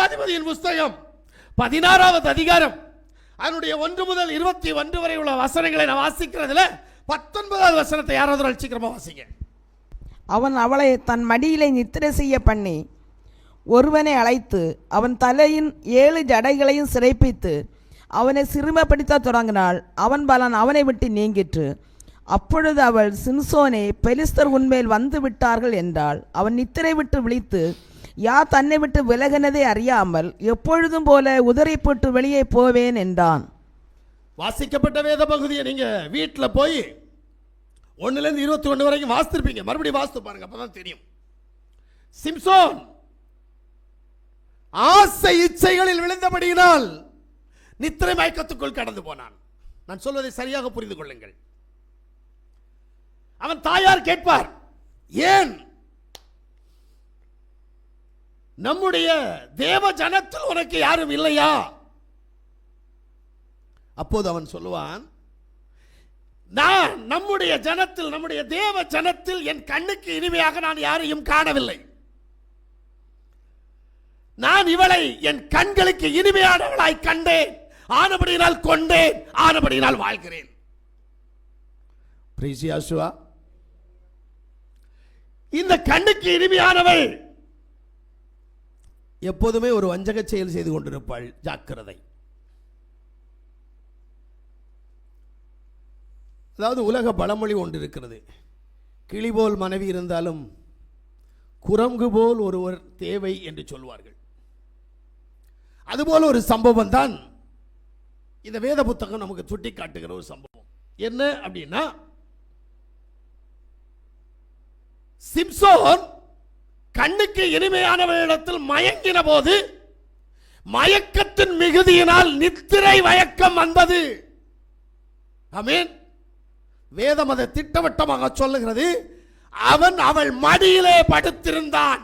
நியாயாதிபதியின் புஸ்தகம் 16வது அதிகாரம் அதனுடைய 1 முதல் 21 வரை உள்ள வசனங்களை நான் வாசிக்கிறதுல 19வது வசனத்தை யாராவது சீக்கிரமா வாசிங்க. அவன் அவளை தன் மடியிலே நித்திரை செய்ய பண்ணி ஒருவனை அழைத்து அவன் தலையின் 7 ஜடைகளையும் சிறைப்பித்து அவனை சிறுமைப்படுத்த தொடங்கினாள். அவன் பலன் அவனை விட்டு நீங்கிற்று. அப்பொழுது அவள், சிம்சோனே, பெலிஸ்தர் உன்மேல் வந்து விட்டார்கள் என்றாள். அவன் நித்திரை விட்டு விழித்து, யார் தன்னை விட்டு விலகினதை அறியாமல் எப்பொழுதும் போல உதறி போட்டு வெளியே போவேன் என்றான். வாசிக்கப்பட்ட வேத பகுதியை நீங்க வீட்டில் போய் 1லேருந்து 21 வரைக்கும் வாசித்திருப்பீங்க. மறுபடியும் வாசித்து பாருங்க, அப்பதான் தெரியும். சிம்சோன் ஆசை இச்சைகளில் விழுந்தபடியினால் நித்திரை மயக்கத்துக்குள் கடந்து போனான். நான் சொல்வதை சரியாக புரிந்து கொள்ளுங்கள். அவன் தாயார் கேட்பார், ஏன் நம்முடைய தேவ ஜனத்தில் உனக்கு யாரும் இல்லையா? அப்போது அவன் சொல்லுவான், நான் நம்முடைய ஜனத்தில், நம்முடைய தேவ ஜனத்தில் என் கண்ணுக்கு இனிமையாக நான் யாரையும் காணவில்லை. நான் இவளை என் கண்களுக்கு இனிமையானவளாய் கண்டேன், ஆனபடியினால் கொண்டேன், ஆனபடியினால் வாழ்கிறேன். இந்த கண்ணுக்கு இனிமையானவள் எப்போதுமே ஒரு வஞ்சக செயல் செய்து கொண்டிருப்பாள். ஜாக்கிரதை. அதாவது உலக பழமொழி ஒன்று இருக்கிறது, கிளி போல் மனைவி இருந்தாலும் குரங்கு போல் ஒருவர் தேவை என்று சொல்வார்கள். அதுபோல ஒரு சம்பவம் தான் இந்த வேத புத்தகம் நமக்கு சுட்டி காட்டுகிற ஒரு சம்பவம். என்ன அப்படின்னா, சிம்சோன் கண்ணுக்கு இனிமையானவரிடத்தில் மயங்கின போது மயக்கத்தின் மிகுதியினால் நித்திரை மயக்கம் வந்தது. ஆமென். வேதம் அதை திட்டவட்டமாக சொல்லுகிறது. அவன் அவள் மடியிலே படுத்திருந்தான்.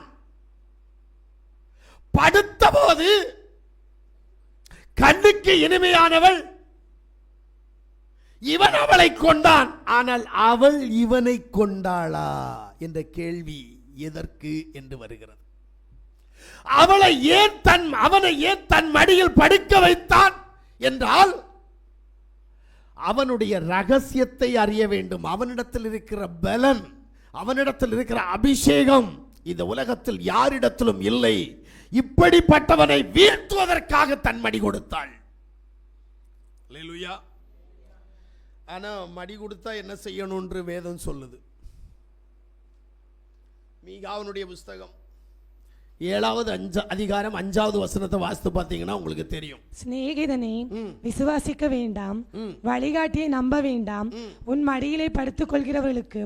படுத்த போது கண்ணுக்கு இனிமையானவள், இவன் அவளை கொண்டான். ஆனால் அவள் இவனை கொண்டாளா என்ற கேள்வி எதற்கு என்று வருகிறது. அவனை ஏன் தன் மடியில் படுக்க வைத்தான் என்றால், அவனுடைய ரகசியத்தை அறிய வேண்டும். அவனிடத்தில் இருக்கிற பலன், அவனிடத்தில் இருக்கிற அபிஷேகம் இந்த உலகத்தில் யாரிடத்திலும் இல்லை. இப்படிப்பட்டவனை வீழ்த்துவதற்காக தன் மடி கொடுத்தாள். அல்லேலூயா. ஆனா மடி கொடுத்தா என்ன செய்யணும் என்று வேதம் சொல்லுது. மீகாவுடைய புஸ்தகம் 7வது அதிகாரம் 5வது வசனத்தை வாசித்து பார்த்தீங்கன்னா உங்களுக்கு தெரியும். சிநேகிதனே, விசுவாசிக்க வேண்டாம், வழிகாட்டியை நம்ப வேண்டாம், உன் மடியிலே படுத்துக் கொள்கிறவர்களுக்கு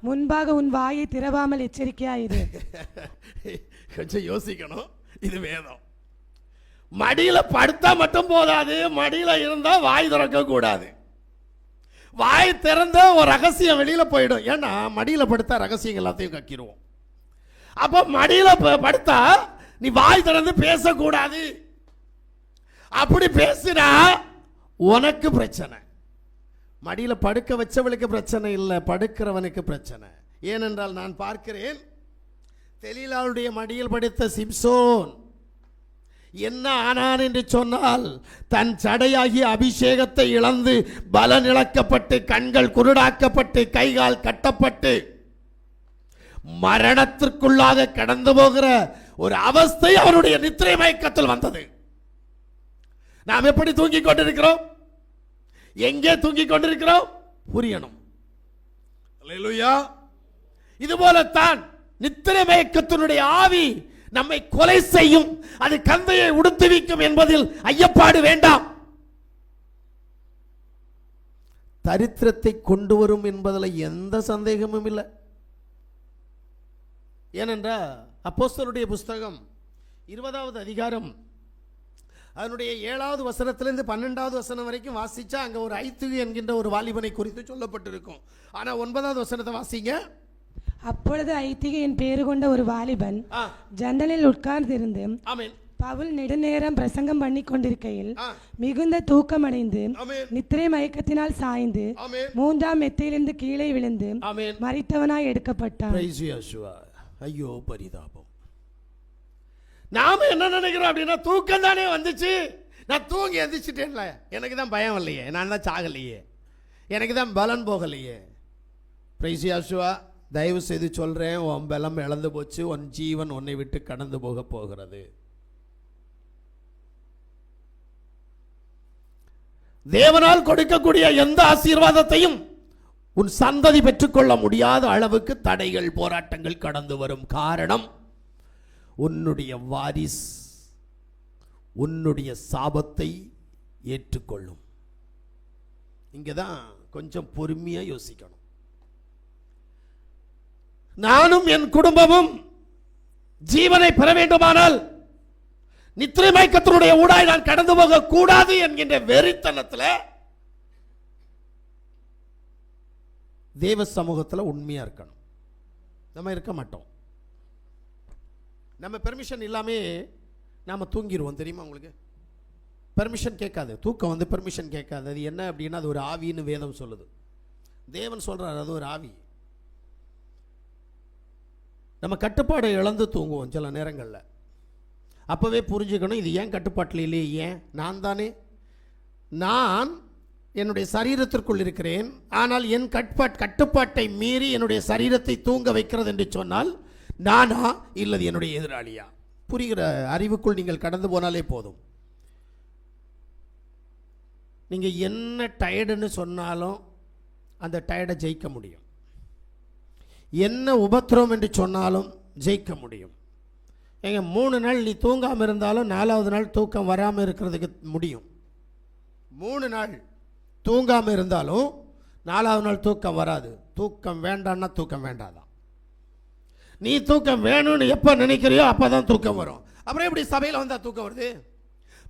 முன்பாக உன் வாயை திறவாமல் எச்சரிக்கையாயிரு. கொஞ்சம் யோசிக்கணும். இது வேதம். மடியில படுத்தா மட்டும் போதாது, மடியில இருந்தா வாய் திறக்க கூடாது. வாய் திறந்த ஒரு ரகசியம் வெளியில போயிடும். ஏன்னா மடியில படுத்தா ரகசியம் எல்லாத்தையும் கக்கிடுவோம். அப்ப மடியில படுத்தா நீ வாய் திறந்து பேசக்கூடாது. அப்படி பேசினா உனக்கு பிரச்சனை. மடியில படுக்க வச்சவளுக்கு பிரச்சனை இல்லை, படுக்கிறவனுக்கு பிரச்சனை. ஏனென்றால் நான் பார்க்கிறேன், தெலீலாவுடைய மடியில் படுத்த சிம்சோன் என்ன ஆனான் என்று சொன்னால், தன் சடையாகிய அபிஷேகத்தை இழந்து பலன் இழக்கப்பட்டு, கண்கள் குருடாக்கப்பட்டு, கைகால் கட்டப்பட்டு மரணத்திற்குள்ளாக கடந்து போகிற ஒரு அவஸ்தை அவருடைய நித்திரை மயக்கத்தில் வந்தது. நாம் எப்படி தூங்கிக் கொண்டிருக்கிறோம்? எங்கே தூங்கிக் கொண்டிருக்கிறோம்? புரியணும். அல்லேலூயா. இதுபோலத்தான் நித்திரை மயக்கத்தினுடைய ஆவி நம்மை கொலை செய்யும், அது கந்தையை உடுத்துவிக்கும் என்பதில் ஐயப்பாடு வேண்டாம். தரித்திரத்தை கொண்டு வரும் என்பதில் எந்த சந்தேகமும் இல்லை. ஏனென்றால் அப்போஸ்தலருடைய புஸ்தகம் 20வது அதிகாரம் அதனுடைய 7வது வசனத்திலிருந்து 12வது வசனம் வரைக்கும் வாசிச்சா அங்க ஒரு ஐத்துகு என்கின்ற ஒரு வாலிபனை குறித்து சொல்லப்பட்டிருக்கும். ஆனா 9வது வசனத்தை வாசிங்க. அப்பொழுது ஐத்திகை என் பேரு கொண்ட ஒரு வாலிபன் ஜன்னலில் உட்கார்ந்திருந்து பவுல் நெடுநேரம் பிரசங்கம் பண்ணி கொண்டிருக்கையில் மிகுந்த தூக்கமடைந்து நித்திரை மயக்கத்தினால் சாய்ந்து 3ஆம் மெத்தையிலிருந்து கீழே விழுந்து மரித்தவனாய் எடுக்கப்பட்டான். ஐயோ பரிதாபம். நாம நாம என்ன நினைக்கிறோம் அப்படின்னா, தூக்கம் தானே வந்துச்சு, நான் தூங்கி எந்திரிச்சிட்டேன்ல, எனக்கு தான் பயம் இல்லையே, நான் தான் சாகலையே, எனக்கு தான் பலன் போகலையே. பிரைஸ் யாசுவா, தயவு செய்து சொல்றேன், உன் பலம் இழந்து போச்சு, உன் ஜீவன் உன்னை விட்டு கடந்து போக போகிறது. தேவனால் கொடுக்கக்கூடிய எந்த ஆசீர்வாதத்தையும் உன் சந்ததி பெற்றுக்கொள்ள முடியாத அளவுக்கு தடைகள், போராட்டங்கள் கடந்து வரும். காரணம், உன்னுடைய வாரிஸ் உன்னுடைய சாபத்தை ஏற்றுக்கொள்ளும். இங்கதான் கொஞ்சம் பொறுமையா யோசிக்கணும். நானும் என் குடும்பமும் ஜீவனை பெற வேண்டுமானால் நித்திரை மயக்கத்தினுடைய ஊடாய் நான் கடந்து போக கூடாது என்கின்ற வெறித்தனத்தில் தேவ சமூகத்தில் உண்மையா இருக்கணும். நம்ம இருக்க மாட்டோம். நம்ம பெர்மிஷன் இல்லாமே நாம தூங்கிடுவோம். தெரியுமா உங்களுக்கு? பெர்மிஷன் கேட்காது, தூக்கம் வந்து பெர்மிஷன் கேட்காது. அது என்ன அப்படின்னா, அது ஒரு ஆவின்னு வேதம் சொல்லுது. தேவன் சொல்றார் அது ஒரு ஆவி. நம்ம கட்டுப்பாடை இழந்து தூங்குவோம் சில நேரங்களில். அப்போவே புரிஞ்சுக்கணும், இது ஏன் கட்டுப்பாட்டில் இல்லையே, ஏன் நான் தானே, நான் என்னுடைய சரீரத்திற்குள் இருக்கிறேன். ஆனால் என் கட்டுப்பாட்டை மீறி என்னுடைய சரீரத்தை தூங்க வைக்கிறது என்று சொன்னால் நானா இல்லது என்னுடைய எதிராளியா? புரிகிற அறிவுக்குள் நீங்கள் கடந்து போனாலே போதும். நீங்கள் என்ன டயர்டுன்னு சொன்னாலும் அந்த டயர்டை ஜெயிக்க முடியும். என்ன உபத்திரம் என்று சொன்னாலும் ஜெயிக்க முடியும். எங்க 3 நாள் நீ தூங்காமல் இருந்தாலும் 4வது நாள் தூக்கம் வராமல் இருக்கிறதுக்கு முடியும். 3 நாள் தூங்காமல் இருந்தாலும் 4வது நாள் தூக்கம் வராது. தூக்கம் வேண்டான்னா தூக்கம் வேண்டாதான். நீ தூக்கம் வேணும்னு எப்போ நினைக்கிறியோ அப்போ தான் தூக்கம் வரும். அப்புறம் எப்படி சபையில் வந்தால் தூக்கம் வருது?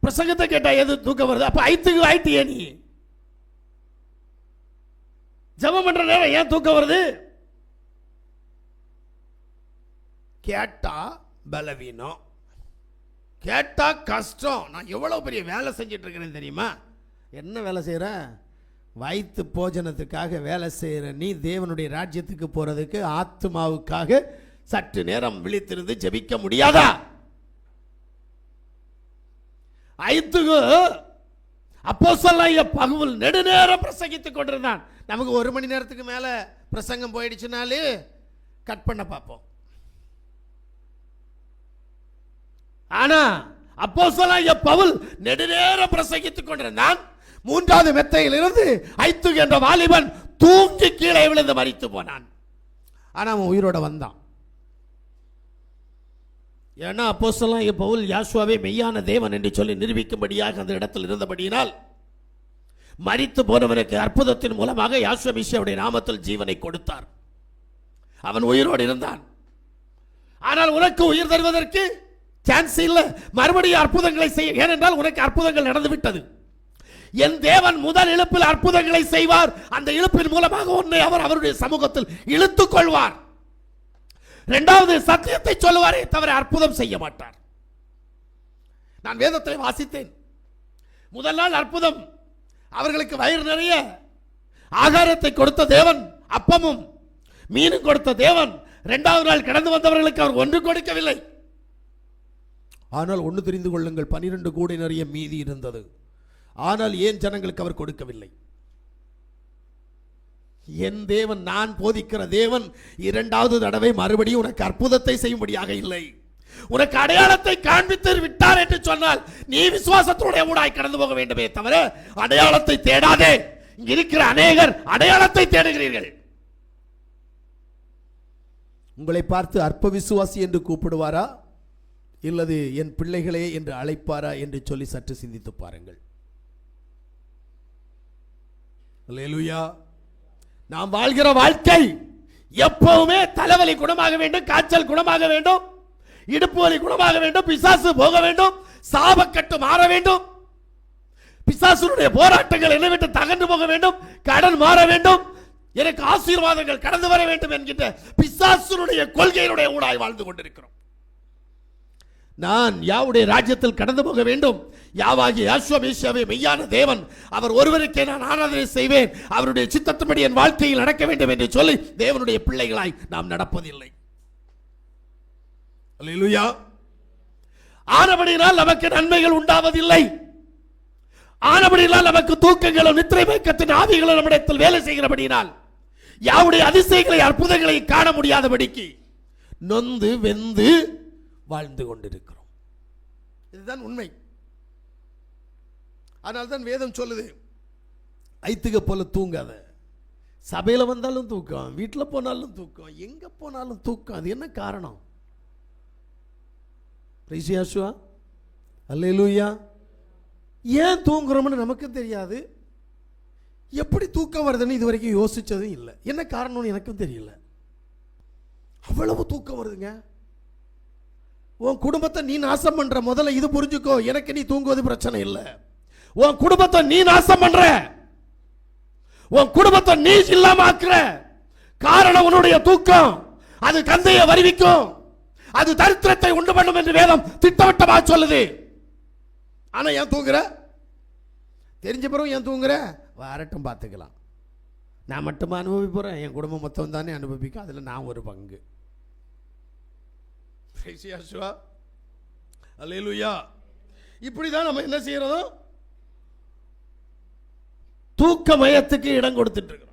பிரசங்கத்தை கேட்டால் எது தூக்கம் வருது? அப்போ ஆயிட்டியே நீ. ஜெபம் பண்ற நேரம் ஏன் தூக்கம் வருது? கேட்டா பலவீனம், கேட்டா கஷ்டம். நான் எவ்வளவு பெரிய வேலை செஞ்சிட்டு இருக்கிறேன் தெரியுமா? என்ன வேலை செய்யற? வயிற்று போஜனத்துக்காக வேலை செய்யற நீ தேவனுடைய ராஜ்யத்துக்கு போறதுக்கு ஆத்மாவுக்காக சற்று நேரம் விழித்திருந்து ஜெபிக்க முடியாதா? ஐத்துக்கு அப்போஸ்தலனாகிய பவுல் நெடுநேரம் பிரசங்கித்துக் கொண்டிருந்தான். நமக்கு 1 மணி நேரத்துக்கு மேல பிரசங்கம் போயிடுச்சுனாலே கட் பண்ண பார்ப்போம். ஆனா அப்போஸ்தலனாகிய பவுல் நெடுநேரம் பிரசங்கித்துக் கொண்டிருந்தான். 3வது மெத்தையில் இருந்து ஐத்து என்ற வாலிபன் தூங்கி கீழே விழுந்து மரித்து போனான். ஆனா அவன் உயிரோட வந்தான். ஏன்னா அப்போஸ்தலனாகிய பவுல் யாசுவாவே மெய்யான தேவன் என்று சொல்லி நிரூபிக்கும்படியாக அந்த இடத்தில் இருந்தபடியினால் மரித்து போனவனுக்கு அற்புதத்தின் மூலமாக யாசுவா மீசியாவுடைய நாமத்தில் ஜீவனை கொடுத்தார். அவன் உயிரோடு இருந்தான். ஆனால் உனக்கு உயிர் தருவதற்கு சான்ஸ் இல்லை. மறுபடியும் அற்புதங்களை செய்ய, ஏனென்றால் உனக்கு அற்புதங்கள் நடந்து விட்டது. என் தேவன் முதல் இழுப்பில் அற்புதங்களை செய்வார். அந்த இழுப்பின் மூலமாக உன்னை அவர் அவருடைய சமூகத்தில் இழுத்துக் கொள்வார். 2வது சத்தியத்தை சொல்லுவாரே தவிர அற்புதம் செய்ய மாட்டார். நான் வேதத்தை வாசித்தேன். முதல் நாள் அற்புதம், அவர்களுக்கு வயிறு நிறைய ஆகாரத்தை கொடுத்த தேவன், அப்பமும் மீனும் கொடுத்த தேவன். 2வது நாள் கடந்து வந்தவர்களுக்கு அவர் ஒன்று கொடுக்கவில்லை. ஆனால் ஒன்று தெரிந்து கொள்ளுங்கள், 12 கூடை நிறைய மீதி இருந்தது. ஆனால் ஏன் ஜனங்களுக்கு அவர் கொடுக்கவில்லை? என் தேவன், நான் போதிக்கிற தேவன் 2வது தடவை மறுபடியும் உனக்கு அற்புதத்தை செய்யும்படியாக இல்லை, உனக்கு அடையாளத்தை காண்பித்து விட்டார் என்று சொன்னால் நீ விசுவாசத்தோட ஊடாய் கடந்து போக வேண்டுமே தவிர அடையாளத்தை தேடாதே. இங்க இருக்கிற அநேகர் அடையாளத்தை தேடுகிறீர்கள். உங்களை பார்த்து அற்ப விசுவாசி என்று கூப்பிடுவாரா இல்லது என் பிள்ளைகளே என்று அழைப்பாரா என்று சொல்லி சற்று சிந்தித்து பாருங்கள். அல்லேலூயா. நாம் வாழ்கிற வாழ்க்கை எப்பவுமே தலைவலி குணமாக வேண்டும், காய்ச்சல் குணமாக வேண்டும், இடுப்பு வலி குணமாக வேண்டும், பிசாசு போக வேண்டும், சாபக்கட்டு மாற வேண்டும், பிசாசுடைய போராட்டங்கள் என்னை விட்டு தகன்று போக வேண்டும், கடன் மாற வேண்டும், எனக்கு ஆசீர்வாதங்கள் கடந்து வர வேண்டும் என்கின்ற பிசாசுடைய கொள்கையினுடைய ஊடாய் வாழ்ந்து கொண்டிருக்கிறோம். நான் யாவுடைய ராஜ்யத்தில் கடந்து போக வேண்டும். யாவாகிய யாசுவா மீசியாவே மெய்யான தேவன், அவர் ஒருவருக்கே நான் ஆராதனை செய்வேன், அவருடைய சித்தத்தின்படி என் வாழ்க்கையில் நடக்க வேண்டும் என்று சொல்லி தேவனுடைய பிள்ளைகளாய் நாம் நடப்பதில்லை. அல்லேலூயா. ஆனபடியினால் நமக்கு நன்மைகள் உண்டாவதில்லை. ஆனபடியினால் நமக்கு தூக்கங்களும் நித்திரை மயக்கத்தின் ஆவிகளும் நம்மிடத்தில் வேலை செய்கிறபடியினால் யாவுடைய அதிசயங்களை அற்புதங்களை காண முடியாதபடிக்கு நொந்து வெந்து வாழ்ந்து கொண்டிருக்கிறோம். இதுதான் உண்மை. அதனால்தான் வேதம் சொல்லுது, ஐத்துக போல தூங்காத. சபையில வந்தாலும் தூக்கம், வீட்டில் போனாலும் தூக்கம், எங்க போனாலும் தூக்கம். அது என்ன காரணம்? அல்லேலூயா. ஏன் தூங்குறோம்னு நமக்கு தெரியாது. எப்படி தூக்கம் வருதுன்னு இது வரைக்கும் யோசிச்சதும் இல்லை. என்ன காரணம்னு எனக்கும் தெரியல. அவ்வளவு தூக்கம் வருதுங்க. உன் குடும்பத்தை நீ நாசம் பண்ற. முதல்ல இது புரிஞ்சுக்கோ. எனக்கு நீ தூங்குவது பிரச்சனை இல்லை. உன் குடும்பத்தை நீ நாசம் பண்ற, உன் குடும்பத்தை நீ இல்லாம ஆக்குற. காரணம் உன்னுடைய தூக்கம். அது கந்தையை வருவிக்கும், அது தரித்திரத்தை உண்டு பண்ணும் என்று வேதம் திட்டவட்டமாக சொல்லுது. ஆனா ஏன் தூங்குற? தெரிஞ்ச பிறகு ஏன் தூங்குற? வரட்டும் பார்த்துக்கலாம். நான் மட்டுமா அனுபவிப்போறேன்? என் குடும்பம் மொத்தம் தானே அனுபவிக்கும், அதில் நான் ஒரு பங்கு. அல்லேலூயா. இப்படிதான் நம்ம என்ன செய்யறோம்? தூக்க மயத்துக்கு இடம் கொடுத்துட்டு இருக்கிறோம்.